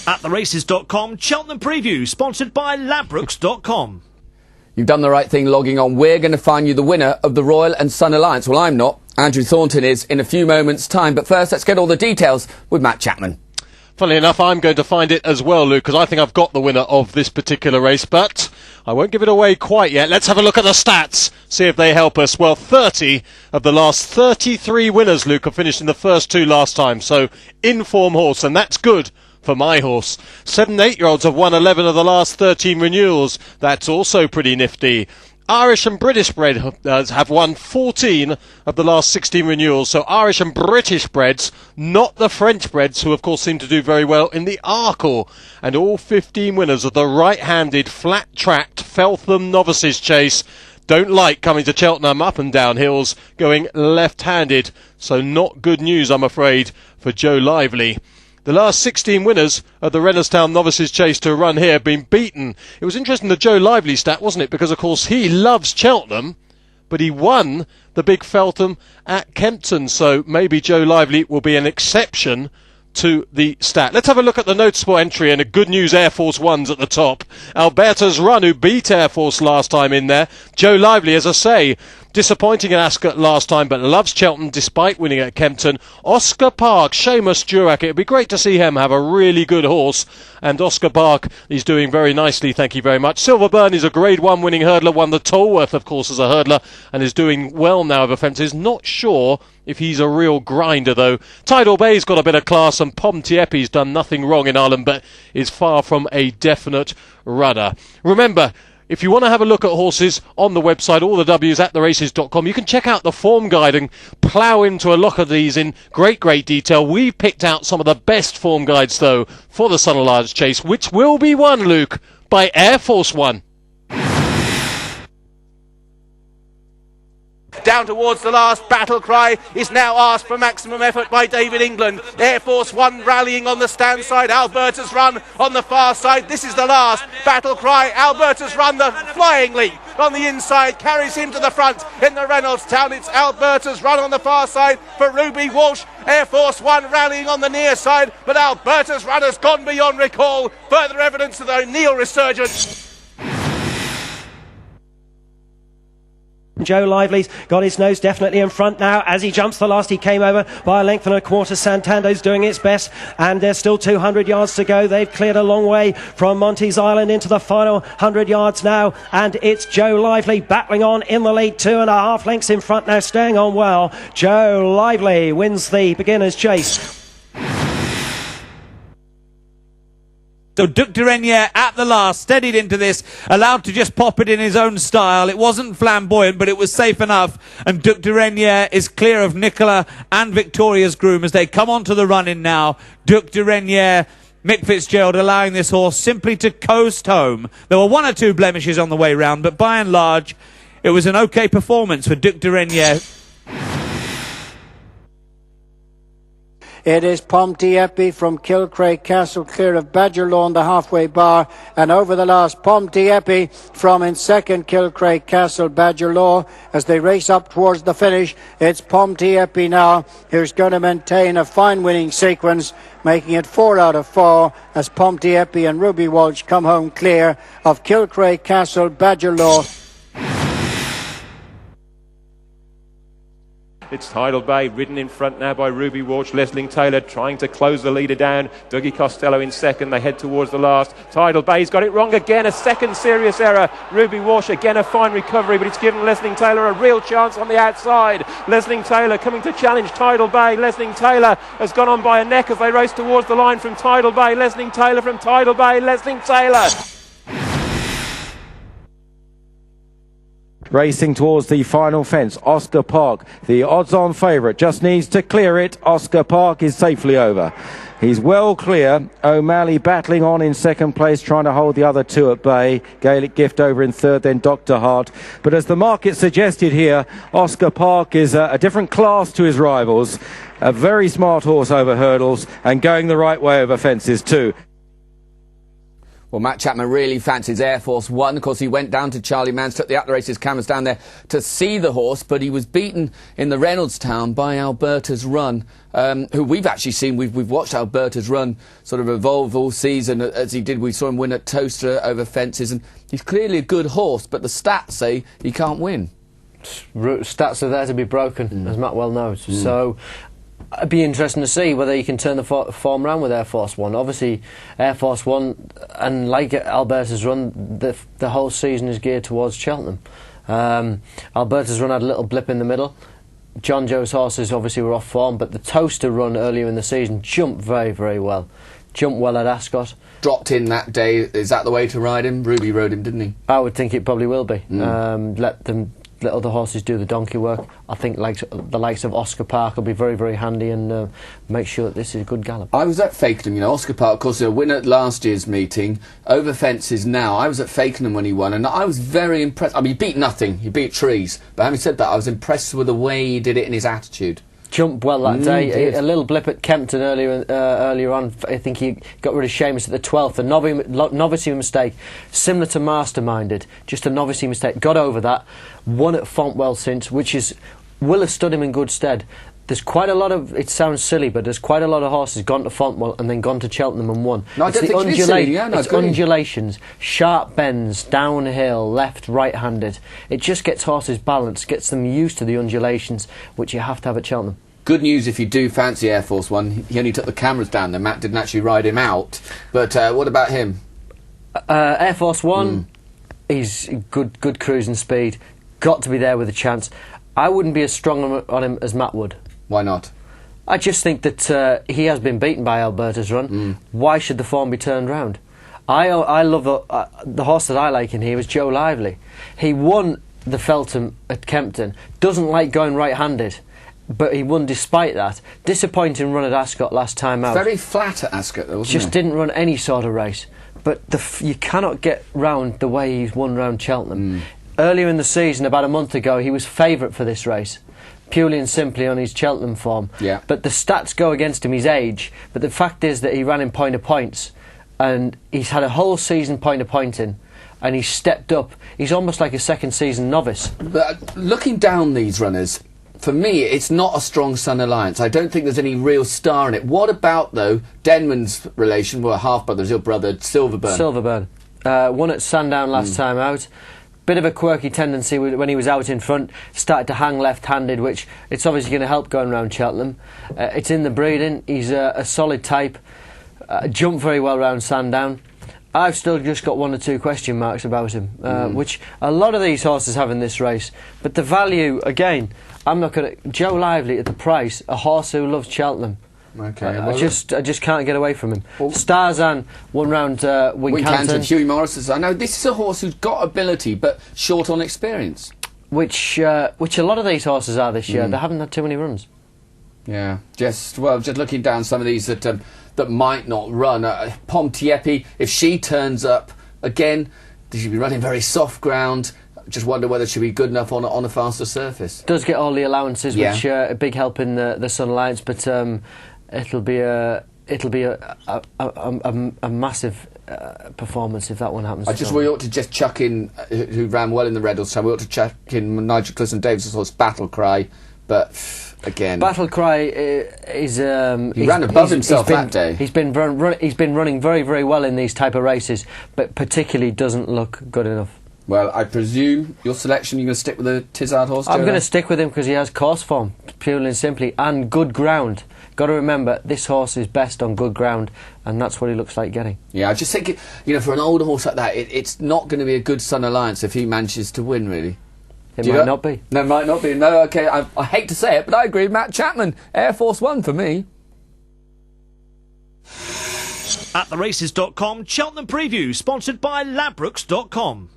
At Cheltenham Preview, sponsored by Ladbrokes.com. You've done the right thing logging on. We're going to find you the winner of the Royal and Sun Alliance. Well, I'm not. Andrew Thornton is in a few moments' time. But first, let's get all the details with Matt Chapman. Funnily enough, I'm going to find it as well, Luke, because I think I've got the winner of this particular race, but I won't give it away quite yet. Let's have a look at the stats, see if they help us. Well, 30 of the last 33 winners, Luke, have finished in the first two last time, so in-form horse, and that's good for my horse. 7 and 8-year-olds have won 11 of the last 13 renewals. That's also pretty nifty. Irish and British bred have won 14 of the last 16 renewals. So Irish and British breds, not the French breds, who of course seem to do very well in the Arkle. And all 15 winners of the right-handed, flat-tracked Feltham Novices Chase don't like coming to Cheltenham up and down hills going left-handed. So not good news, I'm afraid, for Joe Lively. The last 16 winners of the Reynoldstown Novices Chase to run here have been beaten. It was interesting, the Joe Lively stat, wasn't it? Because, of course, he loves Cheltenham, but he won the big Feltham at Kempton. So maybe Joe Lively will be an exception to the stat. Let's have a look at the Notesport entry, and a good news Air Force One's at the top. Alberta's Run, who beat Air Force last time in there. Joe Lively, as I say, disappointing at Ascot last time, but loves Cheltenham despite winning at Kempton. Oscar Park, Seamus Durack. It would be great to see him have a really good horse. And Oscar Park is doing very nicely, thank you very much. Silverburn is a Grade 1 winning hurdler, won the Tolworth, of course, as a hurdler, and is doing well now over fences. Not sure if he's a real grinder, though. Tidal Bay's got a bit of class, and Pomtiepi's done nothing wrong in Ireland, but is far from a definite rudder. Remember, if you want to have a look at horses on the website, all the W's at theraces.com, you can check out the form guide and plough into a lot of these in great detail. We've picked out some of the best form guides, though, for the SUNALLIANCE Chase, which will be won, Luke, by Air Force One. Down towards the last, Battle Cry is now asked for maximum effort by David England. Air Force One rallying on the stand side, Alberta's Run on the far side. This is the last, Battle Cry, Alberta's Run, the flying leap on the inside, carries him to the front in the Reynoldstown. It's Alberta's Run on the far side for Ruby Walsh. Air Force One rallying on the near side, but Alberta's Run has gone beyond recall. Further evidence of the O'Neill resurgence. Joe Lively's got his nose definitely in front now. As he jumps the last, he came over by a length and a quarter. Santando's doing its best, and there's still 200 yards to go. They've cleared a long way from Monty's Island into the final 100 yards now, and it's Joe Lively battling on in the lead, 2.5 lengths in front now, staying on well. Joe Lively wins the beginner's chase. So Duc Derenier at the last, steadied into this, allowed to just pop it in his own style. It wasn't flamboyant, but it was safe enough. And Duc Derenier is clear of Nicola and Victoria's groom as they come onto the run-in now. Duc Derenier, Mick Fitzgerald allowing this horse simply to coast home. There were 1 or 2 blemishes on the way round, but by and large, it was an okay performance for Duc Derenier. It is Pomtiepi from Kilcraig Castle, clear of Badgerlaw on the halfway bar, and over the last, Pomtiepi from in second, Kilcraig Castle, Badgerlaw, as they race up towards the finish. It's Pomtiepi now who's going to maintain a fine winning sequence, making it 4 out of 4 as Pomtiepi and Ruby Walsh come home clear of Kilcraig Castle, Badgerlaw. It's Tidal Bay, ridden in front now by Ruby Walsh. Leslie Taylor trying to close the leader down. Dougie Costello in second. They head towards the last. Tidal Bay's got it wrong again. A second serious error. Ruby Walsh again a fine recovery, but it's given Leslie Taylor a real chance on the outside. Leslie Taylor coming to challenge Tidal Bay. Leslie Taylor has gone on by a neck as they race towards the line from Tidal Bay. Leslie Taylor from Tidal Bay. Leslie Taylor. Racing towards the final fence, Oscar Park, the odds-on favourite, just needs to clear it. Oscar Park is safely over. He's well clear. O'Malley battling on in second place, trying to hold the other 2 at bay. Gaelic Gift over in third, then Dr. Hart. But as the market suggested here, Oscar Park is a different class to his rivals. A very smart horse over hurdles and going the right way over fences too. Well, Matt Chapman really fancies Air Force One. Of course, he went down to Charlie Manns, took the At the Races cameras down there to see the horse, but he was beaten in the Reynoldstown by Alberta's Run, who we've actually seen. We've watched Alberta's Run sort of evolve all season as he did. We saw him win at Toaster over fences, and he's clearly a good horse, but the stats say he can't win. Stats are there to be broken, as Matt well knows. So it'd be interesting to see whether he can turn the form around with Air Force One. Obviously, Air Force One, and like Alberta's Run, the whole season is geared towards Cheltenham. Alberta's Run had a little blip in the middle. John Joe's horses obviously were off form, but the Toaster Run earlier in the season jumped very, very well. Jumped well at Ascot. Dropped in that day. Is that the way to ride him? Ruby rode him, didn't he? I would think it probably will be. Let other horses do the donkey work. I think the likes of Oscar Park will be very, very handy and make sure that this is a good gallop. I was at Fakenham, Oscar Park, of course, a winner at last year's meeting, over fences now. I was at Fakenham when he won, and I was very impressed. I mean, he beat nothing, he beat trees. But having said that, I was impressed with the way he did it and his attitude. Jumped well that day. A little blip at Kempton earlier on. I think he got rid of Seamus at the 12th. A novice mistake, similar to Masterminded. Just a novice mistake. Got over that. Won at Fontwell since, will have stood him in good stead. There's quite a lot of, it sounds silly, but there's quite a lot of horses gone to Fontwell and then gone to Cheltenham and won. No, I don't think it is silly. Yeah, no, it's undulations, sharp bends, downhill, left, right-handed. It just gets horses balanced, gets them used to the undulations, which you have to have at Cheltenham. Good news if you do fancy Air Force One. He only took the cameras down there. Matt didn't actually ride him out. But what about him? Air Force One, he's good cruising speed. Got to be there with a chance. I wouldn't be as strong on him as Matt would. Why not? I just think that he has been beaten by Alberta's Run. Why should the form be turned round? I love the horse that I like in here is Joe Lively. He won the Feltham at Kempton. Doesn't like going right-handed, but he won despite that. Disappointing run at Ascot last time out. Very flat at Ascot, though, wasn't Just didn't run any sort of race. But you cannot get round the way he's won round Cheltenham. Earlier in the season, about a month ago, he was favourite for this race, purely and simply on his Cheltenham form. Yeah. But the stats go against him, his age. But the fact is that he ran in point of points, and he's had a whole season point of pointing, and he's stepped up. He's almost like a second season novice. But looking down these runners, for me, it's not a strong SUNALLIANCE. I don't think there's any real star in it. What about, though, Denman's relation, well, half-brother, real brother, Silverburn? Silverburn. Won at Sandown last time out. Bit of a quirky tendency when he was out in front, started to hang left-handed, which it's obviously going to help going round Cheltenham. It's in the breeding. He's a solid type. Jumped very well round Sandown. I've still just got 1 or 2 question marks about him, which a lot of these horses have in this race. But the value, again, I'm not going to... Joe Lively at the price, a horse who loves Cheltenham. Okay, I just can't get away from him. Well, Starzan won round Wincanton. Hughie Morris says, I know this is a horse who's got ability but short on experience. Which a lot of these horses are this year. They haven't had too many runs. Yeah, just looking down some of these that might not run. Pomtiepi, if she turns up again, she'll be running very soft ground. Just wonder whether she'll be good enough on a faster surface. Does get all the allowances, which a big help in the SUNALLIANCE, but it'll be a massive performance if that one happens. We ought to just chuck in who ran well in the Reynoldstown. We ought to chuck in Nigel Clisson-Davis' horse Battle Cry, but again, Battle Cry is he ran above himself that day. He's been running very, very well in these type of races, but particularly doesn't look good enough. Well, I presume your selection, you're going to stick with the Tizard horse? I'm going to stick with him because he has course form, purely and simply, and good ground. Got to remember, this horse is best on good ground, and that's what he looks like getting. Yeah, I just think, for an older horse like that, it's not going to be a good SUNALLIANCE if he manages to win, really. It might not be. No, it might not be. No, OK, I hate to say it, but I agree with Matt Chapman. Air Force One for me. At theraces.com, Cheltenham Preview, sponsored by Ladbrokes.com.